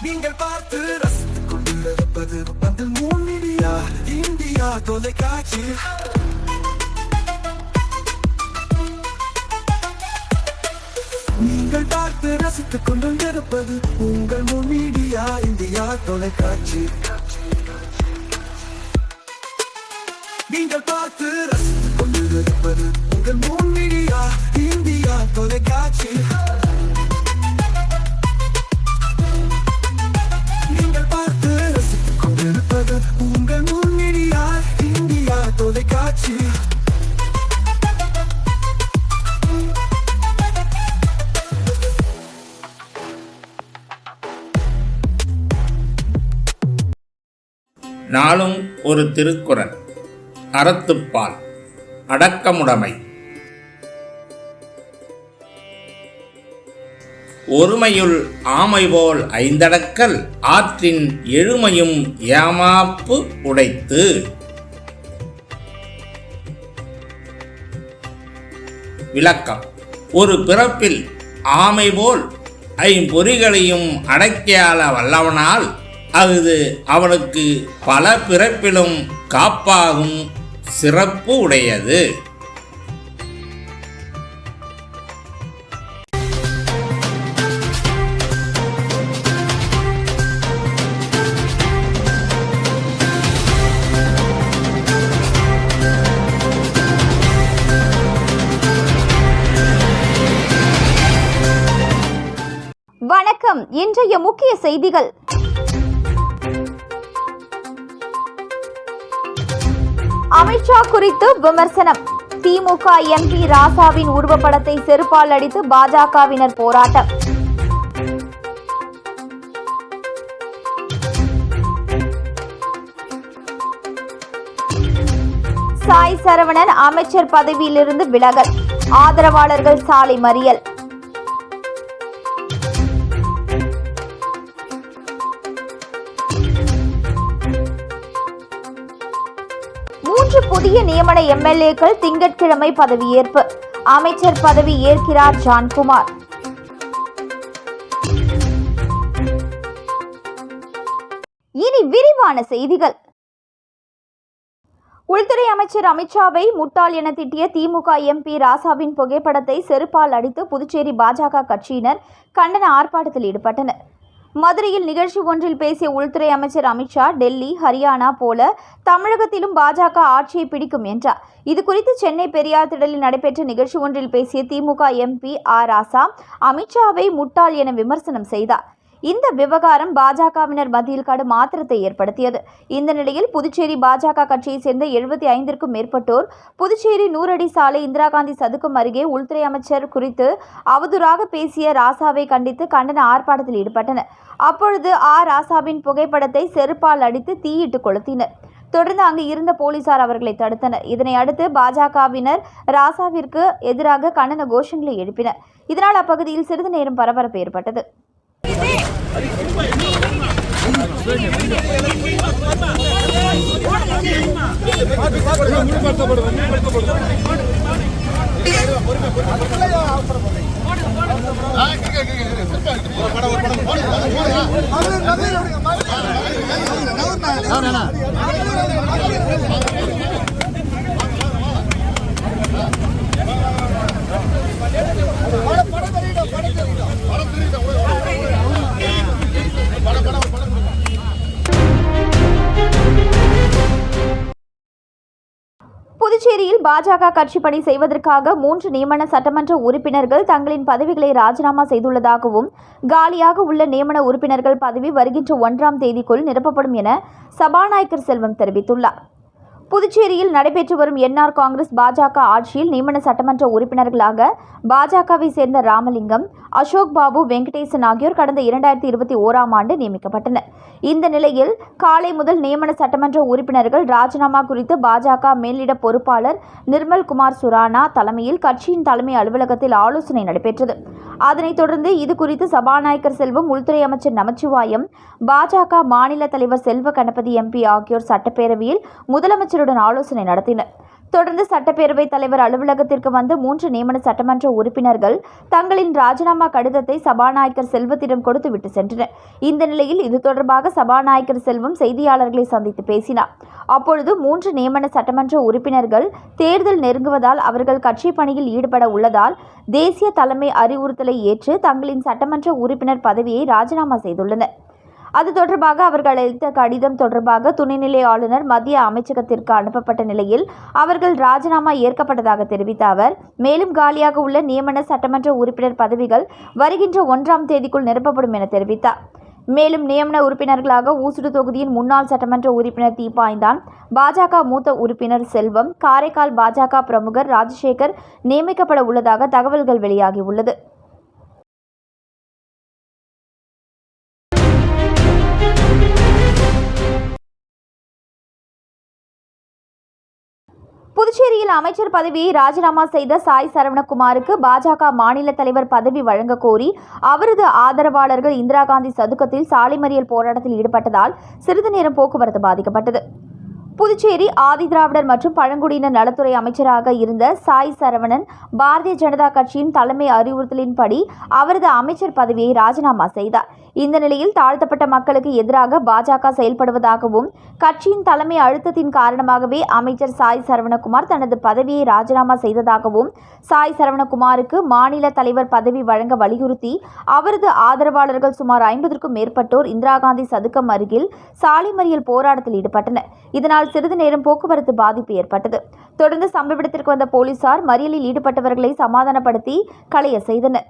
நீங்கள் பார்த்து ரசித்துக் கொண்டிருப்பது பந்தல் மீடியா இந்தியா தொலைக்காட்சி. நீங்கள் பார்த்து ரசித்துக் கொண்டிருப்பது உங்கள் மீடியா இந்தியா தொலைக்காட்சி. நீங்கள் பார்த்து ரசித்துக் கொண்டிருப்பது உங்கள் மீடியா இந்தியா தொலைக்காட்சி. நீங்கள் பார்த்து ரசித்துக் கொண்டிருப்பது உங்கள் மீடியா இந்தியா தொலைக்காட்சி. நாளும் ஒரு திருக்குறள். அறத்துப்பால். அடக்கமுடைமை. ஒருமையுள் ஆமைபோல் ஐந்தடக்கல் ஆற்றின் எழுமையும் ஏமாப்பு உடைத்து. விளக்கம். ஒரு பிறப்பில் ஆமைபோல் ஐம்பொறிகளையும் அடக்கியாள வல்லவனால் அது அவனுக்கு பல பிறப்பிலும் காப்பாகும் சிறப்பு உடையது. வணக்கம். இன்றைய முக்கிய செய்திகள். அமித்ஷா குறித்து விமர்சனம். திமுக எம்பி ராசாவின் உருவப்படத்தை செருப்பால் அடித்து பாஜகவினர் போராட்டம். சாய் சரவணன் அமைச்சர் பதவியிலிருந்து விலகல். ஆதரவாளர்கள் சாலை மறியல். புதிய நியமன எம்எல்ஏக்கள் திங்கட்கிழமை பதவியேற்பு. அமைச்சர் பதவி ஏற்கிறார் ஜான்குமார். இனி விரிவான செய்திகள். உள்துறை அமைச்சர் அமித்ஷாவை முட்டாள் என திட்டிய திமுக எம்பி ராசாவின் புகைப்படத்தை செருப்பால் அடித்து புதுச்சேரி பாஜக கட்சியினர் கண்டன ஆர்ப்பாட்டத்தில் ஈடுபட்டனர். மதுரையில் நிகழ்ச்சி ஒன்றில் பேசிய உள்துறை அமைச்சர் அமித்ஷா, டெல்லி, ஹரியானா போல தமிழகத்திலும் பாஜக ஆட்சியை பிடிக்கும் என்றார். இதுகுறித்து சென்னை பெரியார் திடலில் நடைபெற்ற நிகழ்ச்சி ஒன்றில் பேசிய திமுக எம்பி ராசா அமித்ஷாவை முட்டாள் என விமர்சனம் செய்தார். இந்த விவகாரம் பாஜகவினர் மத்தியில் கடும் ஆத்திரத்தை ஏற்படுத்தியது. இந்த நிலையில் புதுச்சேரி பாஜக கட்சியை சேர்ந்த 75க்கும் மேற்பட்டோர் புதுச்சேரி நூறடி சாலை இந்திரா காந்தி சதுக்கம் அருகே உள்துறை அமைச்சர் குறித்து அவதூறாக பேசிய ராசாவை கண்டித்து கண்டன ஆர்ப்பாட்டத்தில் ஈடுபட்டனர். அப்பொழுது ராசாவின் புகைப்படத்தை செருப்பால் அடித்து தீயிட்டு கொளுத்தினர். தொடர்ந்து அங்கு இருந்த போலீசார் அவர்களை தடுத்தனர். இதனை அடுத்து பாஜகவினர் ராசாவிற்கு எதிராக கண்டன கோஷங்களை எழுப்பினர். இதனால் அப்பகுதியில் சிறிது நேரம் பரபரப்பு ஏற்பட்டது. புதுச்சேரியில் பாஜக கட்சி பணி செய்வதற்காக 3 நியமன சட்டமன்ற உறுப்பினர்கள் தங்களின் பதவிகளை ராஜினாமா செய்துள்ளதாகவும், காலியாக உள்ள நியமன உறுப்பினர்கள் பதவி வருகின்ற 1ஆம் தேதிக்குள் நிரப்பப்படும் என சபாநாயகர் செல்வம் தெரிவித்துள்ளார். புதுச்சேரியில் நடைபெற்று வரும் என்ஆர் காங்கிரஸ் பாஜக ஆட்சியில் நியமன சட்டமன்ற உறுப்பினர்களாக பாஜகவை சேர்ந்த ராமலிங்கம், அசோக் பாபு, வெங்கடேசன் ஆகியோர் கடந்த 2021ஆம் ஆண்டு நியமிக்கப்பட்டனர். இந்த நிலையில் காலை முதல் நியமன சட்டமன்ற உறுப்பினர்கள் ராஜினாமா குறித்து பாஜக மேலிட பொறுப்பாளர் நிர்மல் குமார் சுரானா தலைமையில் கட்சியின் தலைமை அலுவலகத்தில் ஆலோசனை நடைபெற்றது. அதனைத் தொடர்ந்து இதுகுறித்து சபாநாயகர் செல்வம், உள்துறை அமைச்சர் நமச்சிவாயம், பாஜக மாநில தலைவர் செல்வ கணபதி எம்பி ஆகியோர் சட்டப்பேரவையில் முதலமைச்சருடன் ஆலோசனை நடத்தினர். தொடர்ந்து சட்டப்பேரவைத் தலைவர் அலுவலகத்திற்கு வந்த 3 நியமன சட்டமன்ற உறுப்பினர்கள் தங்களின் ராஜினாமா கடிதத்தை சபாநாயகர் செல்வத்திடம் கொடுத்துவிட்டு சென்றனர். இந்த நிலையில் இது தொடர்பாக சபாநாயகர் செல்வம் செய்தியாளர்களை சந்தித்து பேசினார். அப்பொழுது 3 நியமன சட்டமன்ற உறுப்பினர்கள் தேர்தல் நெருங்குவதால் அவர்கள் கட்சி பணியில் ஈடுபட உள்ளதால் தேசிய தலைமை அறிவுறுத்தலை ஏற்று தங்களின் சட்டமன்ற உறுப்பினர் பதவியை ராஜினாமா செய்துள்ளனர். அது தொடர்பாக அவர்கள் அளித்த கடிதம் தொடர்பாக துணைநிலை ஆளுநர் மத்திய அமைச்சகத்திற்கு அனுப்பப்பட்ட நிலையில் அவர்கள் ராஜினாமா ஏற்கப்பட்டதாக தெரிவித்த அவர், மேலும் காலியாக உள்ள நியமன சட்டமன்ற உறுப்பினர் பதவிகள் வருகின்ற 1ஆம் தேதிக்குள் நிரப்பப்படும் என தெரிவித்தார். மேலும் நியமன உறுப்பினர்களாக ஊசுடு தொகுதியின் முன்னாள் சட்டமன்ற உறுப்பினர் தீபாய்ந்தான், பாஜக மூத்த உறுப்பினர் செல்வம், காரைக்கால் பாஜக பிரமுகர் ராஜசேகர் நியமிக்கப்பட உள்ளதாக தகவல்கள் வெளியாகியுள்ளது. புதுச்சேரியில் அமைச்சர் பதவியை ராஜினாமா செய்த சாய் சரவணகுமாருக்கு பாஜக மாநில தலைவர் பதவி வழங்க கோரி அவரது ஆதரவாளர்கள் இந்திரா காந்தி சதுக்கத்தில் சாலை மறியல் போராட்டத்தில் ஈடுபட்டதால் சிறிது நேரம் போக்குவரத்து பாதிக்கப்பட்டது. புதுச்சேரி ஆதிதிராவிடர் மற்றும் பழங்குடியினர் நலத்துறை அமைச்சராக இருந்த சாய் சரவணன் பாரதிய ஜனதா கட்சியின் தலைமை அறிவுறுத்தலின்படி அவரது அமைச்சர் பதவியை ராஜினாமா செய்தார். இந்த நிலையில் தாழ்த்தப்பட்ட மக்களுக்கு எதிராக பாஜக செயல்படுவதாகவும் கட்சியின் தலைமை அழுத்தத்தின் காரணமாகவே அமைச்சர் சாய் சரவணகுமார் தனது பதவியை ராஜினாமா செய்ததாகவும் சாய் சரவணகுமாருக்கு மாநில தலைவர் பதவி வழங்க வலியுறுத்தி அவரது ஆதரவாளர்கள் சுமார் 50க்கும் மேற்பட்டோர் இந்திரா காந்தி சதுக்கம் அருகில் சாலை மறியல் போராட்டத்தில் ஈடுபட்டனர். இதனால் சிறிது நேரம் போக்குவரத்து பாதிப்பு ஏற்பட்டது. தொடர்ந்து சம்பவ இடத்திற்கு வந்த போலீசார் மறியலில் ஈடுபட்டவர்களை சமாதானப்படுத்தி கலைய செய்தனர்.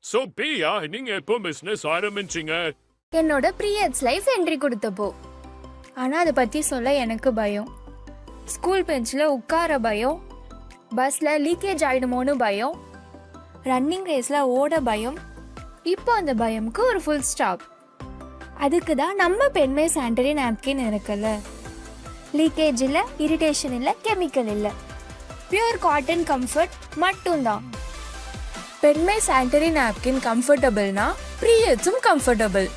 So பிரியா, நீங்க எப்போ பிசினஸ் ஆரம்பிச்சீங்க? என்னோட பீரியட்ஸ் லைஃப் என்ட்ரி கொடுத்தப்போ. ஆனா அதை பத்தி சொல்ல எனக்கு பயம். ஸ்கூல் பெஞ்சில் உட்கார பயம், பஸ்ல லீக்கேஜ் ஆயிடுமோன்னு பயம், ரன்னிங் ரேஸ்ல ஓட பயம். இப்போ அந்த பயம்க்கு ஒரு ஃபுல் ஸ்டாப். அதுக்கு தான் நம்ம பெண்மை சானிட்டரி நாப்கின் இருக்குல்ல. லீக்கேஜ் இல்லை, இரிட்டேஷன் இல்லை, கெமிக்கல் இல்லை, பியூர் காட்டன் கம்ஃபர்ட் மட்டும்தான். பெண்மை சானிட்டரி நாப்கின் கம்ஃபர்டபுள்னா பீரியட்ஸும் கம்ஃபர்டபுள்.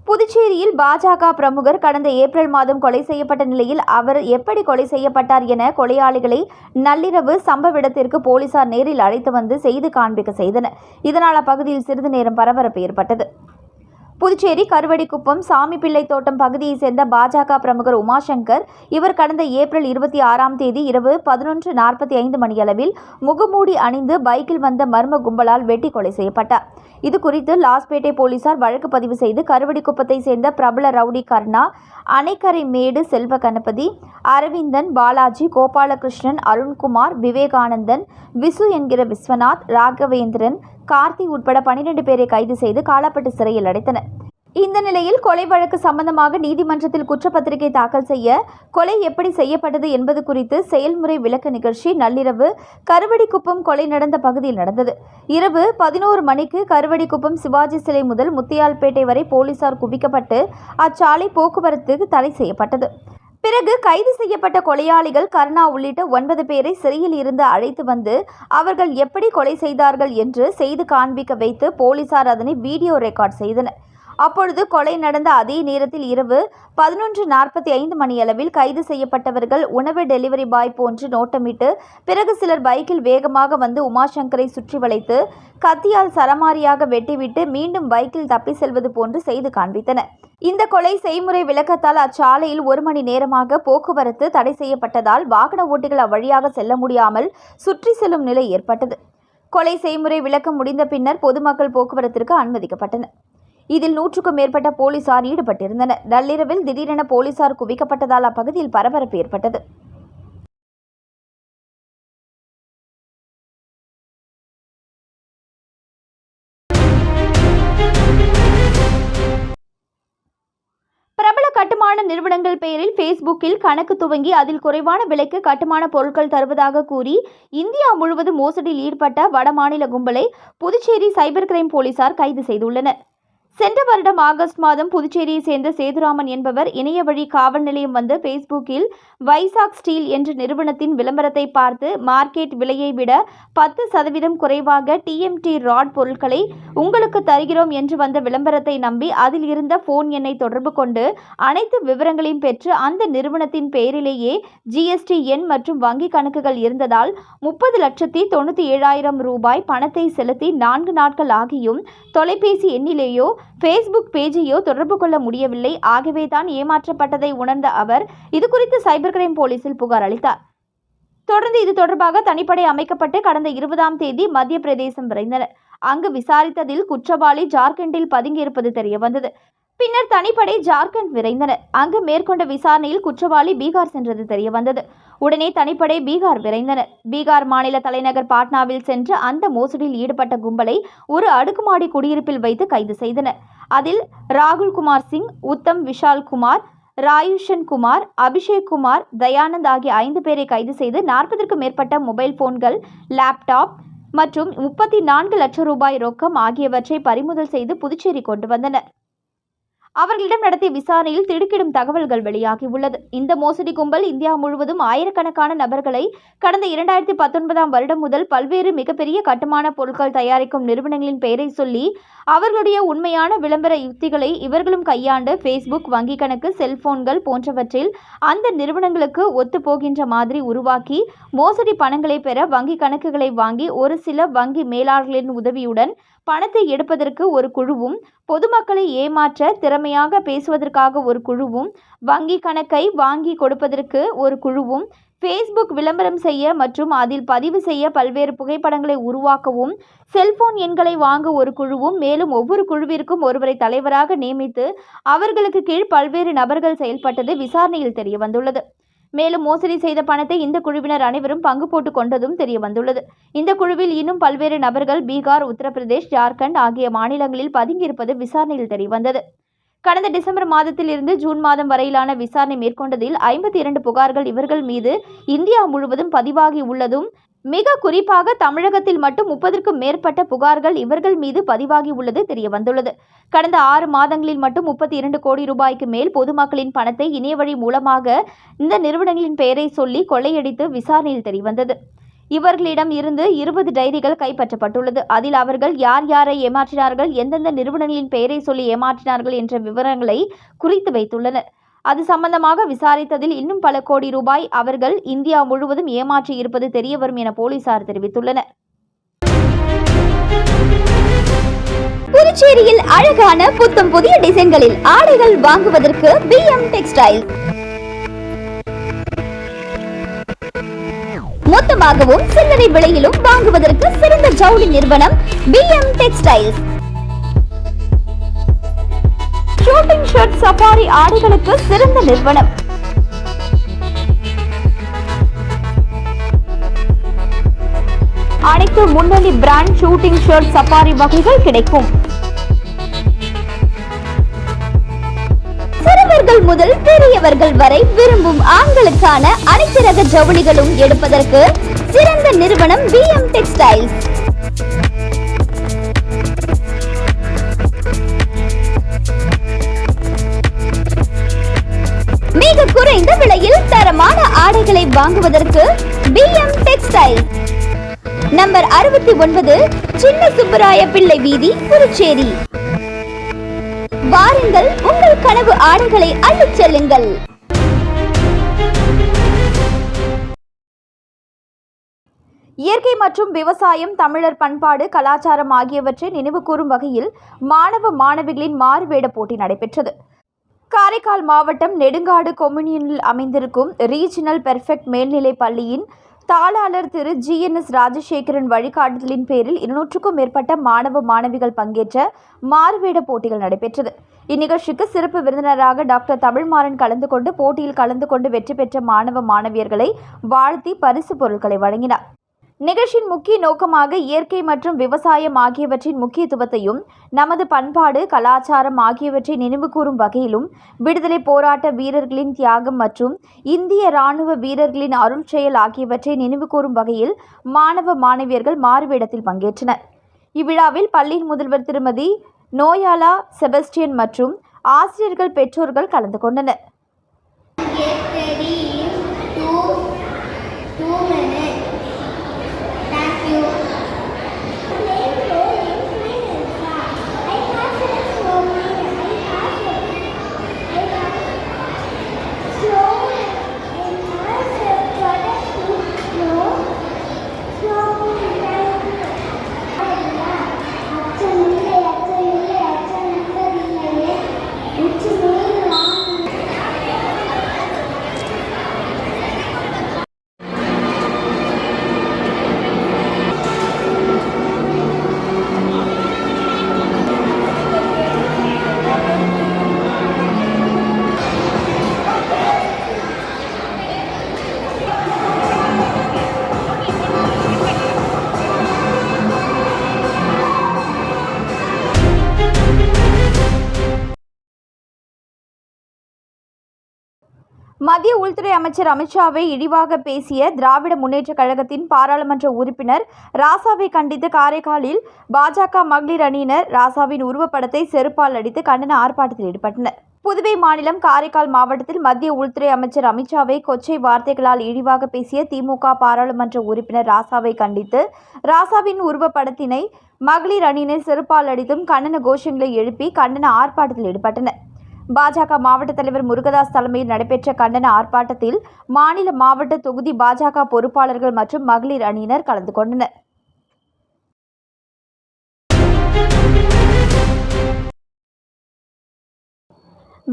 புதுச்சேரியில் பாஜக பிரமுகர் கடந்த ஏப்ரல் மாதம் கொலை செய்யப்பட்ட நிலையில் அவர் எப்படி கொலை செய்யப்பட்டார் என கொலையாளிகளை நள்ளிரவு சம்பவ இடத்திற்கு போலீசார் நேரில் அழைத்து வந்து செய்து காண்பிக்க செய்தனர். இதனால் அப்பகுதியில் சிறிது நேரம் பரபரப்பு ஏற்பட்டது. புதுச்சேரி கருவடிக்குப்பம் சாமிப்பிள்ளை தோட்டம் பகுதியைச் சேர்ந்த பாஜக பிரமுகர் உமாசங்கர் இவர் கடந்த ஏப்ரல் 26ஆம் தேதி இரவு 11:45 மணியளவில் முகமூடி அணிந்து பைக்கில் வந்த மர்ம கும்பலால் வெட்டி கொலை செய்யப்பட்டார். இது குறித்து லாஸ்பேட்டை போலீசார் வழக்கு பதிவு செய்து கருவடிக்குப்பத்தை சேர்ந்த பிரபல ரவுடி கர்ணா, அணைக்கரை மேடு செல்வ கணபதி, அரவிந்தன், பாலாஜி, கோபாலகிருஷ்ணன், அருண்குமார், விவேகானந்தன், விசு என்கிற விஸ்வநாத், ராகவேந்திரன், கார்த்தி உட்பட 12 பேரை கைது செய்து காலாப்பட்டு சிறையில் அடைத்தனர். இந்த நிலையில் கொலை வழக்கு சம்பந்தமாக நீதிமன்றத்தில் குற்றப்பத்திரிகை தாக்கல் செய்ய கொலை எப்படி செய்யப்பட்டது என்பது குறித்து செயல்முறை விளக்க நிகழ்ச்சி நள்ளிரவு கருவடிக்குப்பம் கொலை நடந்த பகுதியில் நடந்தது. இரவு 11 மணிக்கு கருவடிக்குப்பம் சிவாஜி சிலை முதல் முத்தியால்பேட்டை வரை போலீசார் குவிக்கப்பட்டு அச்சாலை போக்குவரத்து தடை செய்யப்பட்டது. பிறகு கைது செய்யப்பட்ட கொலையாளிகள் கருணா உள்ளிட்ட 9 பேரை சிறையில் இருந்து அழைத்து வந்து அவர்கள் எப்படி கொலை செய்தார்கள் என்று செய்து காண்பிக்க வைத்து போலீசார் அதனை வீடியோ ரெக்கார்ட் செய்தனர். அப்பொழுது கொலை நடந்த அதே நேரத்தில் இரவு 11:45 மணியளவில் கைது செய்யப்பட்டவர்கள் உணவு டெலிவரி பாய் போன்று நோட்டமிட்டு பிறகு சிலர் பைக்கில் வேகமாக வந்து உமாசங்கரை சுற்றி வளைத்து கத்தியால் சரமாரியாக வெட்டிவிட்டு மீண்டும் பைக்கில் தப்பி செல்வது போன்று செய்து காண்பித்தனர். இந்த கொலை செய்முறை விளக்கத்தால் அச்சாலையில் 1 மணி நேரமாக போக்குவரத்து தடை செய்யப்பட்டதால் வாகன ஓட்டிகள் அவ்வழியாக செல்ல முடியாமல் சுற்றி செல்லும் நிலை ஏற்பட்டது. கொலை செய்முறை விளக்கம் முடிந்த பின்னர் பொதுமக்கள் போக்குவரத்திற்கு அனுமதிக்கப்பட்டனர். இதில் 100க்கும் மேற்பட்ட போலீசார் ஈடுபட்டிருந்தனர். நள்ளிரவில் திடீரென போலீசார் குவிக்கப்பட்டதால் அப்பகுதியில் பரபரப்பு ஏற்பட்டது. பிரபல கட்டுமான நிறுவனங்கள் பெயரில் ஃபேஸ்புக்கில் கணக்கு துவங்கி அதில் குறைவான விலைக்கு கட்டுமான பொருட்கள் தருவதாக கூறி இந்தியா முழுவதும் மோசடியில் ஈடுபட்ட வடமாநில கும்பலை புதுச்சேரி சைபர் கிரைம் போலீசார் கைது செய்துள்ளனர். சென்ற வருடம் ஆகஸ்ட் மாதம் புதுச்சேரியை சேர்ந்த சேதுராமன் என்பவர் இணைய வழி காவல் நிலையம் வந்து ஃபேஸ்புக்கில் வைசாக் ஸ்டீல் என்ற நிறுவனத்தின் விளம்பரத்தை பார்த்து மார்க்கெட் விலையை விட 10% குறைவாக TMT ராட் பொருட்களை உங்களுக்கு தருகிறோம் என்று வந்த விளம்பரத்தை நம்பி அதில் இருந்த போன் எண்ணை தொடர்பு கொண்டு அனைத்து விவரங்களையும் பெற்று அந்த நிறுவனத்தின் பெயரிலேயே GST எண் மற்றும் வங்கி கணக்குகள் இருந்ததால் 30,97,000 ரூபாய் பணத்தை செலுத்தி 4 நாட்கள் ஆகியும் தொலைபேசி எண்ணிலேயோ ஃபேஸ்புக் பேஜையோ தொடர்பு கொள்ள முடியவில்லை. ஆகவே தான் ஏமாற்றப்பட்டதை உணர்ந்த அவர் இதுகுறித்து சைபர் கிரைம் போலீசில் புகார் அளித்தார். தொடர்ந்து இது தொடர்பாக தனிப்படை அமைக்கப்பட்டு கடந்த 20ஆம் தேதி மத்திய பிரதேசம் விரைந்தனர். அங்கு விசாரித்ததில் குற்றவாளி ஜார்க்கண்டில் பதுங்கியிருப்பது தெரியவந்தது. பின்னர் தனிப்படை ஜார்க்கண்ட் விரைந்தனர். அங்கு மேற்கொண்ட விசாரணையில் குற்றவாளி பீகார் சென்றது தெரியவந்தது. உடனே தனிப்படை பீகார் விரைந்தனர். பீகார் மாநில தலைநகர் பாட்னாவில் சென்று அந்த மோசடியில் ஈடுபட்ட கும்பலை ஒரு அடுக்குமாடி குடியிருப்பில் வைத்து கைது செய்தனர். அதில் ராகுல் குமார் சிங், உத்தம் விஷால் குமார், ராயுஷன் குமார், அபிஷேக் குமார், தயானந்த் ஆகிய 5 பேரை கைது செய்து 40க்கும் மேற்பட்ட மொபைல் போன்கள், லேப்டாப் மற்றும் 34 லட்சம் ரூபாய் ரொக்கம் ஆகியவற்றை பறிமுதல் செய்து புதுச்சேரி கொண்டு வந்தனர். அவர்களிடம் நடத்திய விசாரணையில் திடுக்கிடும் தகவல்கள் வெளியாகியுள்ளது. இந்த மோசடி கும்பல் இந்தியா முழுவதும் ஆயிரக்கணக்கான நபர்களை கடந்த 2019ஆம் வருடம் முதல் பல்வேறு மிகப்பெரிய கட்டுமான பொருட்கள் தயாரிக்கும் நிறுவனங்களின் பெயரை சொல்லி அவர்களுடைய உண்மையான விளம்பர யுக்திகளை இவர்களும் கையாண்டு ஃபேஸ்புக், வங்கி கணக்கு, செல்போன்கள் போன்றவற்றில் அந்த நிறுவனங்களுக்கு ஒத்துப்போகின்ற மாதிரி உருவாக்கி மோசடி பணங்களை பெற வங்கி கணக்குகளை வாங்கி ஒரு சில வங்கி மேலாளர்களின் உதவியுடன் பணத்தை எடுப்பதற்கு ஒரு குழுவும், பொதுமக்களை ஏமாற்ற திறமையாக பேசுவதற்காக ஒரு குழுவும், வங்கி கணக்கை வாங்கி கொடுப்பதற்கு ஒரு குழுவும், ஃபேஸ்புக் விளம்பரம் செய்ய மற்றும் அதில் பதிவு செய்ய பல்வேறு புகைப்படங்களை உருவாக்கவும், செல்போன் எண்களை வாங்க ஒரு குழுவும், மேலும் ஒவ்வொரு குழுவிற்கும் ஒருவரை தலைவராக நியமித்து அவர்களுக்கு கீழ் பல்வேறு நபர்கள் செயல்பட்டது விசாரணையில் தெரியவந்துள்ளது. மேலும் மோசடி செய்த பணத்தை இந்த குழுவினர் அனைவரும் பங்கு போட்டுக் கொண்டதும் தெரிய வந்துள்ளது. இந்த குழுவில் இன்னும் பல்வேறு நபர்கள் பீகார், உத்தரப்பிரதேஷ், ஜார்க்கண்ட் ஆகிய மாநிலங்களில் பதுங்கியிருப்பது விசாரணையில் தெரியவந்தது. கடந்த டிசம்பர் மாதத்தில் இருந்து ஜூன் மாதம் வரையிலான விசாரணை மேற்கொண்டதில் 52 புகார்கள் இவர்கள் மீது இந்தியா முழுவதும் பதிவாகி உள்ளதும், மிக குறிப்பாக தமிழகத்தில் மட்டும் 30க்கும் மேற்பட்ட புகார்கள் இவர்கள் மீது பதிவாகி உள்ளது தெரிய வந்துள்ளது. கடந்த 6 மாதங்களில் மட்டும் 32 கோடி ரூபாய்க்கு மேல் பொதுமக்களின் பணத்தை இணைய வழி மூலமாக இந்த நிறுவனங்களின் பெயரை சொல்லி கொள்ளையடித்து விசாரணையில் தெரியவந்தது. இவர்களிடம் இருந்து 20 டைரிகள் கைப்பற்றப்பட்டுள்ளது. அதில் அவர்கள் யார் யாரை ஏமாற்றினார்கள், எந்தெந்த நிறுவனங்களின் பெயரை சொல்லி ஏமாற்றினார்கள் என்ற விவரங்களை குறித்து வைத்துள்ளனர். அது சம்பந்தமாக விசாரித்ததில் இன்னும் பல கோடி ரூபாய் அவர்கள் இந்தியா முழுவதும் ஏமாற்றி இருப்பது தெரியவரும் என போலீசார் தெரிவித்துள்ளனர். புதுச்சேரியில் அழகான புத்தம் புதிய டிசைன்களில் ஆடைகள் வாங்குவதற்கு BM டெக்ஸ்டைல். மொத்தமாகவும் சில்லறை விலையிலும் வாங்குவதற்கு சிறந்த ஜவுளி நிறுவனம் BM textiles. Shooting shirt, safari ஆடைகளுக்கு சிறந்த நிறுவனம். அனைத்து முன்னணி பிராண்ட் ஷூட்டிங் ஷர்ட், சஃபாரி வகைகள் கிடைக்கும். சிறுவர்கள் முதல் பெரியவர்கள் வரை விரும்பும் ஆண்களுக்கான அனைத்து ரக ஜவுளிகளும் எடுப்பதற்கு சிறந்த நிறுவனம் BM டெக்ஸ்டைல்ஸ். மிக குறைந்த குறைந்த விலையில் தரமான ஆடைகளை வாங்குவதற்கு பிஎம் டெக்ஸ்டைல்ஸ், நம்பர் 69, சின்ன சுப்பராய பிள்ளை வீதி, புதுச்சேரி. வாருங்கள், உங்கள் கனவு ஆடைகளை அள்ளிச் செல்லுங்கள். இயற்கை மற்றும் விவசாயம், தமிழர் பண்பாடு, கலாச்சாரம் ஆகியவற்றை நினைவுகூரும் வகையில் மாணவ மாணவிகளின் மாறுவேட போட்டி நடைபெற்றது. காரைக்கால் மாவட்டம் நெடுங்காடு கொம்யூனியனில் அமைந்திருக்கும் ரீஜினல் பெர்ஃபெக்ட் மேல்நிலைப் பள்ளியின் தாளாளர் திரு GNS ராஜசேகரன் வழிகாட்டுதலின் பேரில் 200க்கும் மேற்பட்ட மாணவ மாணவிகள் பங்கேற்ற மாறுவேட போட்டிகள் நடைபெற்றது. இந்நிகழ்ச்சிக்கு சிறப்பு விருந்தினராக டாக்டர் தமிழ்மாறன் கலந்து கொண்டு போட்டியில் கலந்து கொண்டு வெற்றி பெற்ற மாணவ மாணவியர்களை வாழ்த்தி பரிசு பொருட்களை வழங்கினார். நிகழ்ச்சியின் முக்கிய நோக்கமாக இயற்கை மற்றும் விவசாயம் ஆகியவற்றின் முக்கியத்துவத்தையும், நமது பண்பாடு, கலாச்சாரம் ஆகியவற்றை நினைவுகூரும் வகையிலும், விடுதலை போராட்ட வீரர்களின் தியாகம் மற்றும் இந்திய இராணுவ வீரர்களின் அருள் செயல் ஆகியவற்றை நினைவுகூரும் வகையில் மாணவ மாணவியர்கள் மாறுவேடத்தில் பங்கேற்றனர். இவ்விழாவில் பள்ளியின் முதல்வர் திருமதி நோயாலா செபஸ்டியன் மற்றும் ஆசிரியர்கள், பெற்றோர்கள் கலந்து கொண்டனர். மத்திய உள்துறை அமைச்சர் அமித்ஷாவை இழிவாக பேசிய திராவிட முன்னேற்றக் கழகத்தின் பாராளுமன்ற உறுப்பினர் ராசாவை கண்டித்து காரைக்காலில் பாஜக மகளிர் அணியினர் ராசாவின் உருவப்படத்தை செருப்பால் அடித்து கண்டன ஆர்ப்பாட்டத்தில் ஈடுபட்டனர். புதுவை மாநிலம் காரைக்கால் மாவட்டத்தில் மத்திய உள்துறை அமைச்சர் அமித்ஷாவை கொச்சை வார்த்தைகளால் இழிவாக பேசிய திமுக பாராளுமன்ற உறுப்பினர் ராசாவை கண்டித்து ராசாவின் உருவப்படத்தினை மகளிர் அணியினர் செருப்பால் அடித்தும் கண்டன கோஷங்களை எழுப்பி கண்டன ஆர்ப்பாட்டத்தில் ஈடுபட்டனர். பாஜக மாவட்ட தலைவர் முருகதாஸ் தலைமையில் நடைபெற்ற கண்டன ஆர்ப்பாட்டத்தில் மாநில மாவட்ட தொகுதி பாஜக பொறுப்பாளர்கள் மற்றும் மகளிர் அணியினர் கலந்து கொண்டனர்.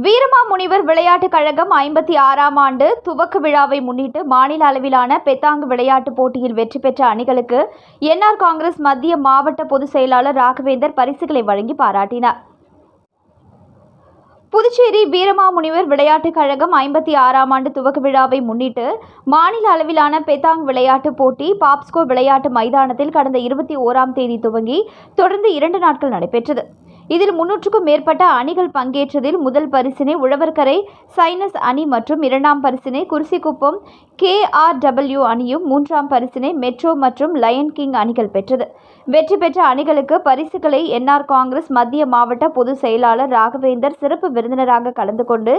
வீரமாமுனிவர் விளையாட்டுக் கழகம் 56ஆம் ஆண்டு துவக்க விழாவை முன்னிட்டு மாநில அளவிலான பெத்தாங்கு விளையாட்டுப் போட்டியில் வெற்றி பெற்ற அணிகளுக்கு என்ஆர் காங்கிரஸ் மத்திய மாவட்ட பொதுச் செயலாளர் ராகவேந்தர் பரிசுகளை வழங்கி பாராட்டினார். புதுச்சேரி வீரமாமுனிவர் விளையாட்டுக் கழகம் 56ஆம் ஆண்டு துவக்க விழாவை முன்னிட்டு மாநில அளவிலான பெத்தாங் விளையாட்டுப் போட்டி பாப்ஸ்கோ விளையாட்டு மைதானத்தில் கடந்த 21ஆம் தேதி துவங்கி தொடர்ந்து 2 நாட்கள் நடைபெற்றது. இதில் 300க்கும் மேற்பட்ட அணிகள் பங்கேற்றதில் முதல் பரிசினை உழவர்கரை சைனஸ் அணி மற்றும் 2ஆம் பரிசினை குருசிக்குப்பம் KRW அணியும் 3ஆம் பரிசினை மெட்ரோ மற்றும் லயன் கிங் அணிகள் பெற்றது. வெற்றி பெற்ற அணிகளுக்கு பரிசுகளை என்ஆர் காங்கிரஸ் மத்திய மாவட்ட பொதுச் செயலாளர் ராகவேந்தர் சிறப்பு விருந்தினராக கலந்து கொண்டு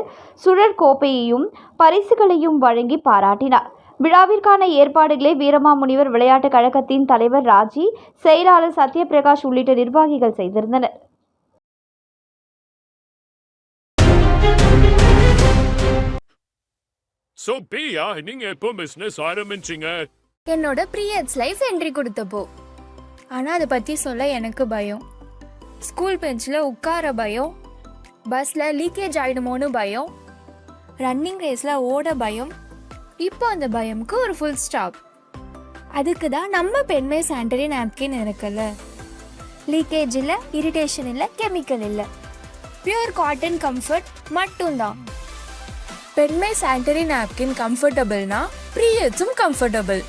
சுழற் கோப்பையையும் பரிசுகளையும் வழங்கி பாராட்டினார். விழாவிற்கான ஏற்பாடுகளை வீரமாமுனிவர் விளையாட்டுக் கழகத்தின் தலைவர் ராஜி, செயலாளர் சத்யபிரகாஷ் உள்ளிட்ட நிர்வாகிகள் செய்திருந்தனர். So பிரியா, நீங்க எப்போ பிசினஸ் ஆரம்பிச்சீங்க? என்னோட ப்ரீயட்ஸ் லைஃப் என்ட்ரி கொடுத்தப்போ. ஆனால் அதை பற்றி சொல்ல எனக்கு பயம். ஸ்கூல் பெஞ்சில் உட்கார பயம், பஸ்ஸில் லீக்கேஜ் ஆகிடுமோன்னு பயம், ரன்னிங் ரேஸில் ஓட பயம். இப்போ அந்த பயமுக்கு ஒரு ஃபுல் ஸ்டாப். அதுக்கு தான் நம்ம பெண்மை சானிட்டரி நாப்கின் இருக்குல்ல. லீக்கேஜ் இல்லை, இரிட்டேஷன் இல்லை, கெமிக்கல் இல்லை, பியூர் காட்டன் கம்ஃபர்ட் மட்டும்தான். பெண்மை சானிட்டரி நாப்கின் கம்ஃபர்டபுள்னா ப்ரீயட்ஸும் கம்ஃபர்டபுள்.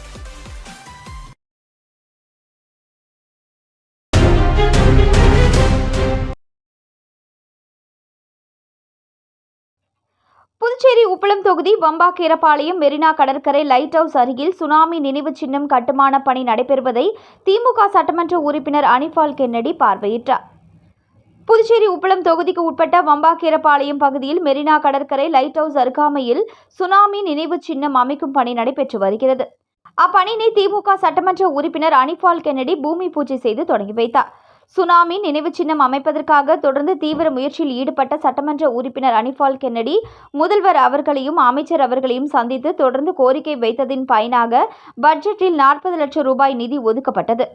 புதுச்சேரி உப்பளம் தொகுதி வம்பாக்கீரபாளையம் மெரினா கடற்கரை லைட் ஹவுஸ் அருகில் சுனாமி நினைவு சின்னம் கட்டுமான பணி நடைபெறுவதை திமுக சட்டமன்ற உறுப்பினர் அனிபால் கென்னடி பார்வையிட்டார். புதுச்சேரி உப்பளம் தொகுதிக்கு உட்பட்ட வம்பாக்கீரபாளையம் பகுதியில் மெரினா கடற்கரை லைட் ஹவுஸ் அருகாமையில் சுனாமி நினைவு சின்னம் அமைக்கும் பணி நடைபெற்று வருகிறது. அப்பணியினை திமுக சட்டமன்ற உறுப்பினர் அனிபால் கென்னடி பூமி பூஜை செய்து தொடங்கி வைத்தார். சுனாமி நினைவு சின்னம் அமைப்பதற்காக தொடர்ந்து தீவிர முயற்சியில் ஈடுபட்ட சட்டமன்ற உறுப்பினர் அனிபால் கென்னடி முதல்வர் அவர்களையும் அமைச்சர் அவர்களையும் சந்தித்து தொடர்ந்து கோரிக்கை வைத்ததின் பயனாக பட்ஜெட்டில் 40 லட்சம் ரூபாய் நிதி ஒதுக்கப்பட்டது.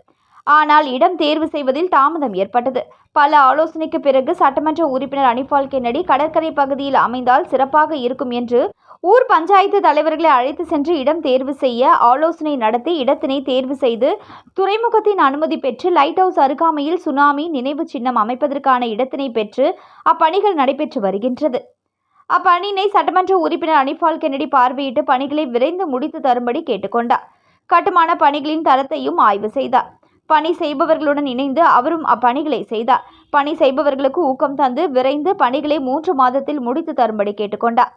ஆனால் இடம் தேர்வு செய்வதில் தாமதம் ஏற்பட்டது. பல ஆலோசனைக்கு பிறகு சட்டமன்ற உறுப்பினர் அனிபால் கென்னடி கடற்கரை பகுதியில் அமைந்தால் சிறப்பாக இருக்கும் என்று ஊர் பஞ்சாயத்து தலைவர்களை அழைத்து சென்று இடம் தேர்வு செய்ய ஆலோசனை நடத்தி இடத்தினை தேர்வு செய்து துறைமுகத்தின் அனுமதி பெற்று லைட் ஹவுஸ் அருகாமையில் சுனாமி நினைவு சின்னம் அமைப்பதற்கான இடத்தினை பெற்று அப்பணிகள் நடைபெற்று வருகின்றது. அப்பணியினை சட்டமன்ற உறுப்பினர் அனிபால் கென்னடி பார்வையிட்டு பணிகளை விரைந்து முடித்து தரும்படி கேட்டுக்கொண்டார். கட்டுமான பணிகளின் தரத்தையும் ஆய்வு செய்தார். பணி செய்பவர்களுடன் இணைந்து அவரும் அப்பணிகளை செய்தார். பணி செய்பவர்களுக்கு ஊக்கம் தந்து விரைந்து பணிகளை 3 மாதத்தில் முடித்து தரும்படி கேட்டுக்கொண்டார்.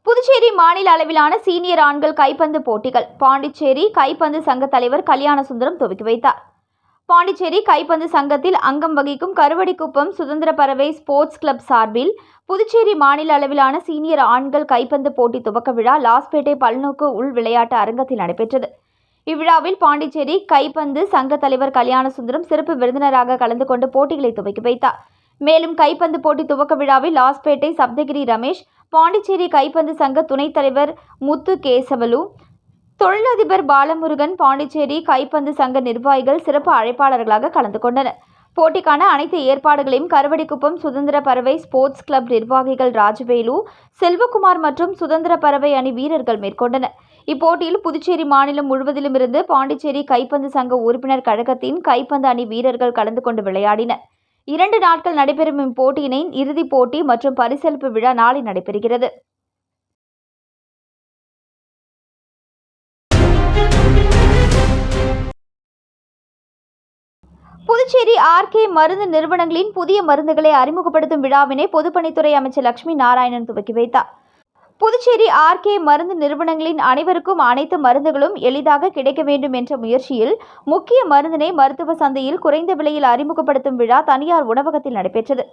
புதுச்சேரி மாநில அளவிலான சீனியர் ஆண்கள் கைப்பந்து போட்டிகள் பாண்டிச்சேரி கைப்பந்து சங்க தலைவர் கல்யாணசுந்தரம் துவக்கி வைத்தார். பாண்டிச்சேரி கைப்பந்து சங்கத்தில் அங்கம் வகிக்கும் கருவடிக்குப்பம் சுதந்திர பறவை ஸ்போர்ட்ஸ் கிளப் சார்பில் புதுச்சேரி மாநில அளவிலான சீனியர் ஆண்கள் கைப்பந்து போட்டி துவக்க விழா லாஸ்பேட்டை பல்நோக்கு உள் விளையாட்டு அரங்கத்தில் நடைபெற்றது. இவ்விழாவில் பாண்டிச்சேரி கைப்பந்து சங்க தலைவர் கல்யாணசுந்தரம் சிறப்பு விருந்தினராக கலந்து கொண்டு போட்டிகளை துவக்கி வைத்தார். மேலும் கைப்பந்து போட்டி துவக்க விழாவில் லாஸ்பேட்டை சப்தகிரி ரமேஷ், பாண்டிச்சேரி கைப்பந்து சங்க துணைத் தலைவர் முத்து கேசவலு, தொழிலதிபர் பாலமுருகன், பாண்டிச்சேரி கைப்பந்து சங்க நிர்வாகிகள் சிறப்பு அழைப்பாளர்களாக கலந்து கொண்டனர். போட்டிக்கான அனைத்து ஏற்பாடுகளையும் கருவடிக்குப்பம் சுதந்திர பறவை ஸ்போர்ட்ஸ் கிளப் நிர்வாகிகள் ராஜவேலு, செல்வகுமார் மற்றும் சுதந்திர பறவை அணி வீரர்கள் மேற்கொண்டனர். இப்போட்டியில் புதுச்சேரி மாநிலம் முழுவதிலும் இருந்து பாண்டிச்சேரி கைப்பந்து சங்க உறுப்பினர் கழகத்தின் கைப்பந்து அணி வீரர்கள் கலந்து கொண்டு விளையாடினர். 2 நாட்கள் நடைபெறும் இப்போட்டியின் இறுதிப் போட்டி மற்றும் பரிசளிப்பு விழா நாளை நடைபெறுகிறது. புதுச்சேரி ஆர்கே மருந்து நிறுவனங்களின் புதிய மருந்துகளை அறிமுகப்படுத்தும் விழாவினை பொதுப்பணித்துறை அமைச்சர் லட்சுமி நாராயணன் துவக்கி வைத்தார். புதுச்சேரி ஆர்கே மருந்து நிறுவனங்களின் அனைவருக்கும் அனைத்து மருந்துகளும் எளிதாக கிடைக்க வேண்டும் என்ற முயற்சியில் முக்கிய மருந்தினை மருத்துவ சந்தையில் குறைந்த விலையில் அறிமுகப்படுத்தும் விழா தனியார் உணவகத்தில் நடைபெற்றது.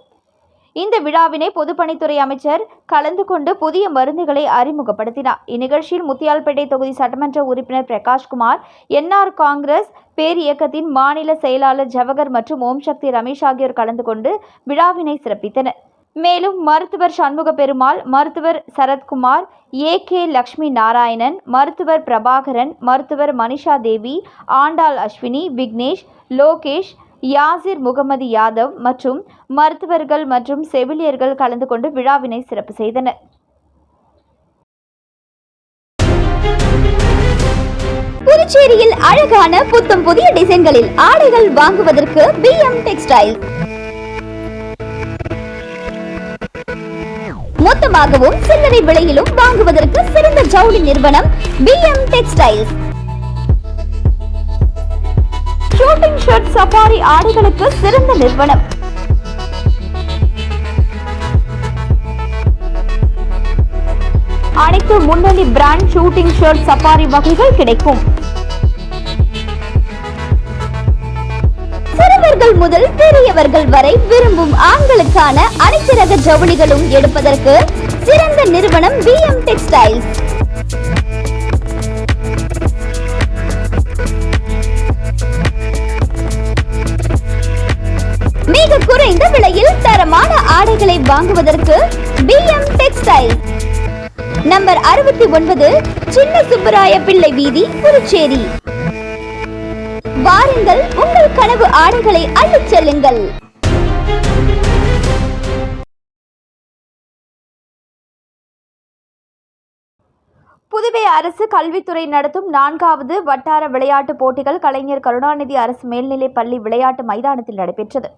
இந்த விழாவினை பொதுப்பணித்துறை அமைச்சர் கலந்து கொண்டு புதிய மருந்துகளை அறிமுகப்படுத்தினார். இந்நிகழ்ச்சியில் முத்தியால்பேட்டை தொகுதி சட்டமன்ற உறுப்பினர் பிரகாஷ்குமார், என்ஆர் காங்கிரஸ் பேர் இயக்கத்தின் மாநில செயலாளர் ஜவஹர் மற்றும் ஓம் சக்தி ரமேஷ் ஆகியோர் கலந்து கொண்டு விழாவினை சிறப்பித்தனர். மேலும் மருத்துவர் சண்முக பெருமாள், மருத்துவர் சரத்குமார், ஏகே லட்சுமி நாராயணன், மருத்துவர் பிரபாகரன், மருத்துவர் மனிஷா தேவி, ஆண்டாள் அஸ்வினி, விக்னேஷ், லோகேஷ், யாசிர் முகமது யாதவ் மற்றும் மருத்துவர்கள் மற்றும் செவிலியர்கள் கலந்து கொண்டு விழாவினை சிறப்பு செய்தனர். புதுச்சேரியில் அழகான புத்தம் புதிய டிசைன்களில் ஆடைகள் வாங்குவதற்கு BM டெக்ஸ்டைல். மொத்தமாகவும் சில்லறை விலையிலும் வாங்குவதற்கு சிறந்த ஜவுளி நிறுவனம் BM textiles. Shooting shirt safari ஆடைகளுக்கு சிறந்த நிறுவனம். அனைத்து முன்னணி பிராண்ட் ஷூட்டிங் ஷர்ட் சஃபாரி வகைகள் கிடைக்கும். சிறுவர்கள் முதல் பெரியவர்கள் வரை விரும்பும் ஆண்களுக்கான அனைத்து ரக ஜவுளிகளும் எடுப்பதற்கு சிறந்த நிறுவனம் BM டெக்ஸ்டைல்ஸ். மிக குறைந்த விலையில் தரமான ஆடைகளை வாங்குவதற்கு BM டெக்ஸ்டைல்ஸ். நம்பர் 69, சின்ன சுப்பராய பிள்ளை வீதி, புதுச்சேரி. வாருங்கள், உங்கள் கனவு ஆடைகளை அள்ளிச் செல்லுங்கள். புதுவை அரசு கல்வித்துறை நடத்தும் 4வது வட்டார விளையாட்டுப் போட்டிகள் கலைஞர் கருணாநிதி அரசு மேல்நிலைப் பள்ளி விளையாட்டு மைதானத்தில் நடைபெற்றது.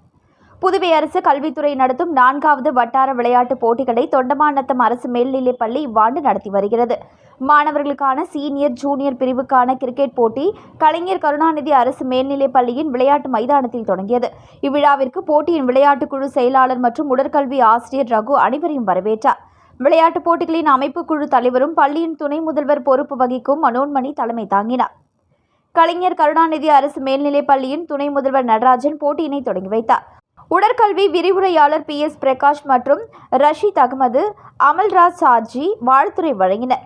புதுவை அரசு கல்வித்துறை நடத்தும் 4வது வட்டார விளையாட்டுப் போட்டிகளை தொண்டமாநத்தம் அரசு மேல்நிலைப் பள்ளி இவ்வாண்டு நடத்தி வருகிறது. மாணவர்களுக்கான சீனியர், ஜூனியர் பிரிவுக்கான கிரிக்கெட் போட்டி கலைஞர் கருணாநிதி அரசு மேல்நிலைப் பள்ளியின் விளையாட்டு மைதானத்தில் தொடங்கியது. இவ்விழாவிற்கு போட்டியின் விளையாட்டுக்குழு செயலாளர் மற்றும் உடற்கல்வி ஆசிரியர் ரகு அனைவரையும் வரவேற்றார். விளையாட்டுப் போட்டிகளின் அமைப்பு குழு தலைவரும் பள்ளியின் துணை முதல்வர் பொறுப்பு வகிக்கும் மனோன்மணி தலைமை தாங்கினார். கலைஞர் கருணாநிதி அரசு மேல்நிலைப் பள்ளியின் துணை முதல்வர் நடராஜன் போட்டியினை தொடங்கி வைத்தார். உடற்கல்வி விரிவுரையாளர் PS பிரகாஷ் மற்றும் ரஷீத் அகமது, அமல்ராஜ் சார்ஜி வாழ்த்துரை வழங்கினர்.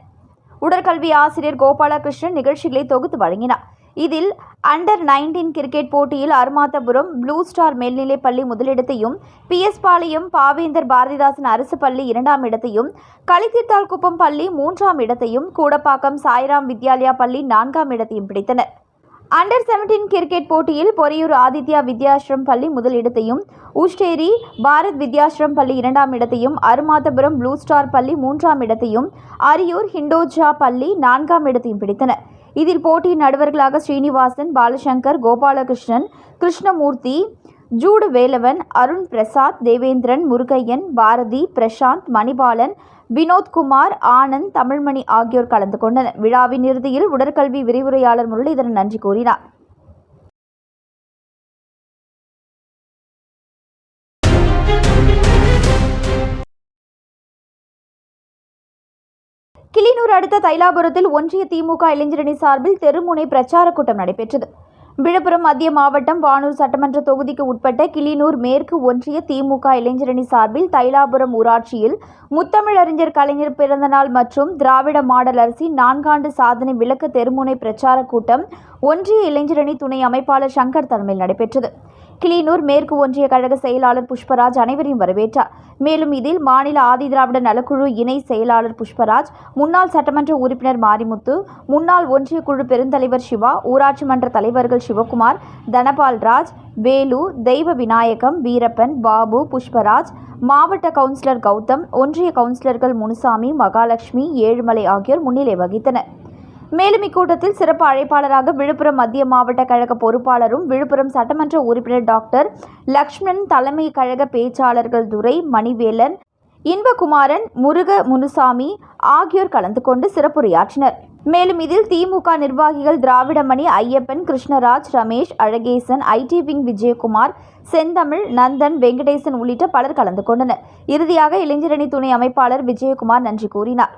உடற்கல்வி ஆசிரியர் கோபாலகிருஷ்ணன் நிகழ்ச்சிகளை தொகுத்து வழங்கினார். இதில் அண்டர் 19 கிரிக்கெட் போட்டியில் அருமாத்தபுரம் ப்ளூ ஸ்டார் மேல்நிலைப் பள்ளி முதலிடத்தையும், PS பாளையம் பாவேந்தர் பாரதிதாசன் அரசு பள்ளி 2ஆம் இடத்தையும், களித்தீர்த்தால்குப்பம் பள்ளி 3ஆம் இடத்தையும், கூடப்பாக்கம் சாய்ராம் வித்யாலயா பள்ளி 4ஆம் இடத்தையும் பிடித்தனர். அண்டர் 17 கிரிக்கெட் போட்டியில் பொறையூர் ஆதித்யா வித்யாஸ்ரம் பள்ளி முதலிடத்தையும், ஊஷ்டேரி பாரத் வித்யாஸ்ரம் பள்ளி 2ஆம் இடத்தையும், அருமாத்தபுரம் ப்ளூ ஸ்டார் பள்ளி 3ஆம் இடத்தையும், அரியூர் ஹிண்டோஜா பள்ளி 4ஆம் இடத்தையும் பிடித்தனர். இதில் போட்டியின் நடுவர்களாக ஸ்ரீனிவாசன், பாலசங்கர், கோபாலகிருஷ்ணன், கிருஷ்ணமூர்த்தி, ஜூடு வேலவன், அருண் பிரசாத், தேவேந்திரன், முருகையன், பாரதி, பிரசாந்த், மணிபாலன், வினோத்குமார், ஆனந்த், தமிழ்மணி ஆகியோர் கலந்து கொண்டனர். விழாவின் இறுதியில் உடற்கல்வி விரிவுரையாளர் முரளிதரன் நன்றி கூறினார். கிளிநூர் அடுத்த தைலாபுரத்தில் ஒன்றிய திமுக இளைஞரணி சார்பில் தெருமுனை பிரச்சார கூட்டம் நடைபெற்றது. விழுப்புரம் மத்திய மாவட்டம் வானூர் சட்டமன்ற தொகுதிக்கு உட்பட்ட கிளிநூர் மேற்கு ஒன்றிய திமுக இளைஞரணி சார்பில் தைலாபுரம் ஊராட்சியில் முத்தமிழறிஞர் கலைஞர் பிறந்தநாள் மற்றும் திராவிட மாடல் அரசி 4 ஆண்டு சாதனை விளக்க தெருமுனை பிரச்சார கூட்டம் ஒன்றிய இளைஞரணி துணை அமைப்பாளர் சங்கர் தலைமையில் நடைபெற்றது. கிளிநூர் மேற்கு ஒன்றிய கழக செயலாளர் புஷ்பராஜ் அனைவரையும் வரவேற்றார். மேலும் இதில் மாநில ஆதிதிராவிட நலக்குழு இணை செயலாளர் புஷ்பராஜ், முன்னாள் சட்டமன்ற உறுப்பினர் மாரிமுத்து, முன்னாள் ஒன்றிய குழு பெருந்தலைவர் சிவா, ஊராட்சி மன்ற தலைவர்கள் சிவகுமார், தனபால்ராஜ், வேலு, தெய்வ விநாயகம், வீரப்பன், பாபு, புஷ்பராஜ், மாவட்ட கவுன்சிலர் கௌதம், ஒன்றிய கவுன்சிலர்கள் முனுசாமி, மகாலட்சுமி, ஏழுமலை ஆகியோர் முன்னிலை வகித்தனர். மேலும் இக்கூட்டத்தில் சிறப்பு அழைப்பாளராக விழுப்புரம் மத்திய மாவட்ட கழக பொறுப்பாளரும் விழுப்புரம் சட்டமன்ற உறுப்பினர் டாக்டர் லக்ஷ்மணன், தலைமை கழக பேச்சாளர்கள் துரை, மணிவேலன், இன்பகுமாரன், முருக முனுசாமி ஆகியோர் கலந்து கொண்டு சிறப்புரையாற்றினர். மேலும் இதில் திமுக நிர்வாகிகள் திராவிடமணி, ஐயப்பன், கிருஷ்ணராஜ், ரமேஷ், அழகேசன், IT விங் விஜயகுமார், செந்தமிழ், நந்தன், வெங்கடேசன் உள்ளிட்ட பலர் கலந்து கொண்டனர். இறுதியாக இளைஞரணி துணை அமைப்பாளர் விஜயகுமார் நன்றி கூறினார்.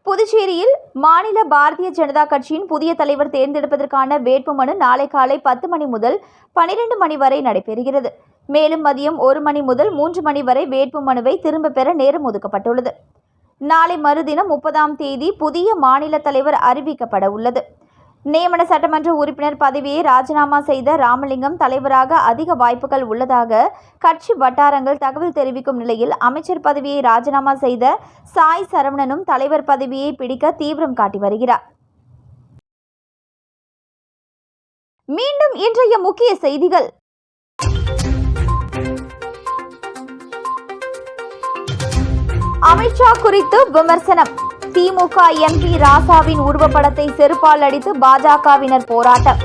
புதுச்சேரியில் மாநில பாரதிய ஜனதா கட்சியின் புதிய தலைவர் தேர்ந்தெடுப்பதற்கான வேட்புமனு நாளை காலை 10 மணி முதல் 12 மணி வரை நடைபெறுகிறது. மேலும் மதியம் 1 மணி முதல் 3 மணி வரை வேட்புமனுவை திரும்ப பெற நேரம் ஒதுக்கப்பட்டுள்ளது. நாளை மறுதினம் 30ஆம் தேதி புதிய மாநில தலைவர் அறிவிக்கப்பட உள்ளது. நியமன சட்டமன்ற உறுப்பினர் பதவியை ராஜினாமா செய்த ராமலிங்கம் தலைவராக அதிக வாய்ப்புகள் உள்ளதாக கட்சி வட்டாரங்கள் தகவல் தெரிவிக்கும் நிலையில், அமைச்சர் பதவியை ராஜினாமா செய்த சாய் சரவணனும் தலைவர் பதவியை பிடிக்க தீவிரம் காட்டி வருகிறார். மீண்டும் இன்றைய முக்கிய செய்திகள். அமித்ஷா குறித்து விமர்சனம். திமுக MP ராசாவின் உருவப்படத்தை செருப்பால் அடித்து பாஜகவினர் போராட்டம்.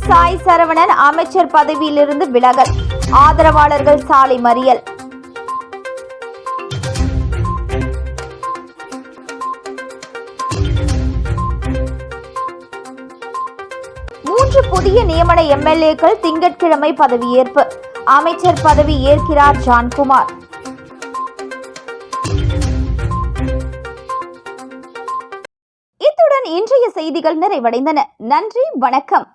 சாய் சரவணன் அமைச்சர் பதவியிலிருந்து விலகல், ஆதரவாளர்கள் சாலை மறியல். புதிய நியமன MLAக்கள் திங்கட்கிழமை பதவியேற்பு. அமைச்சர் பதவி ஏற்கிறார் ஜான்குமார். இத்துடன் இன்றைய செய்திகள் நிறைவடைந்தன. நன்றி, வணக்கம்.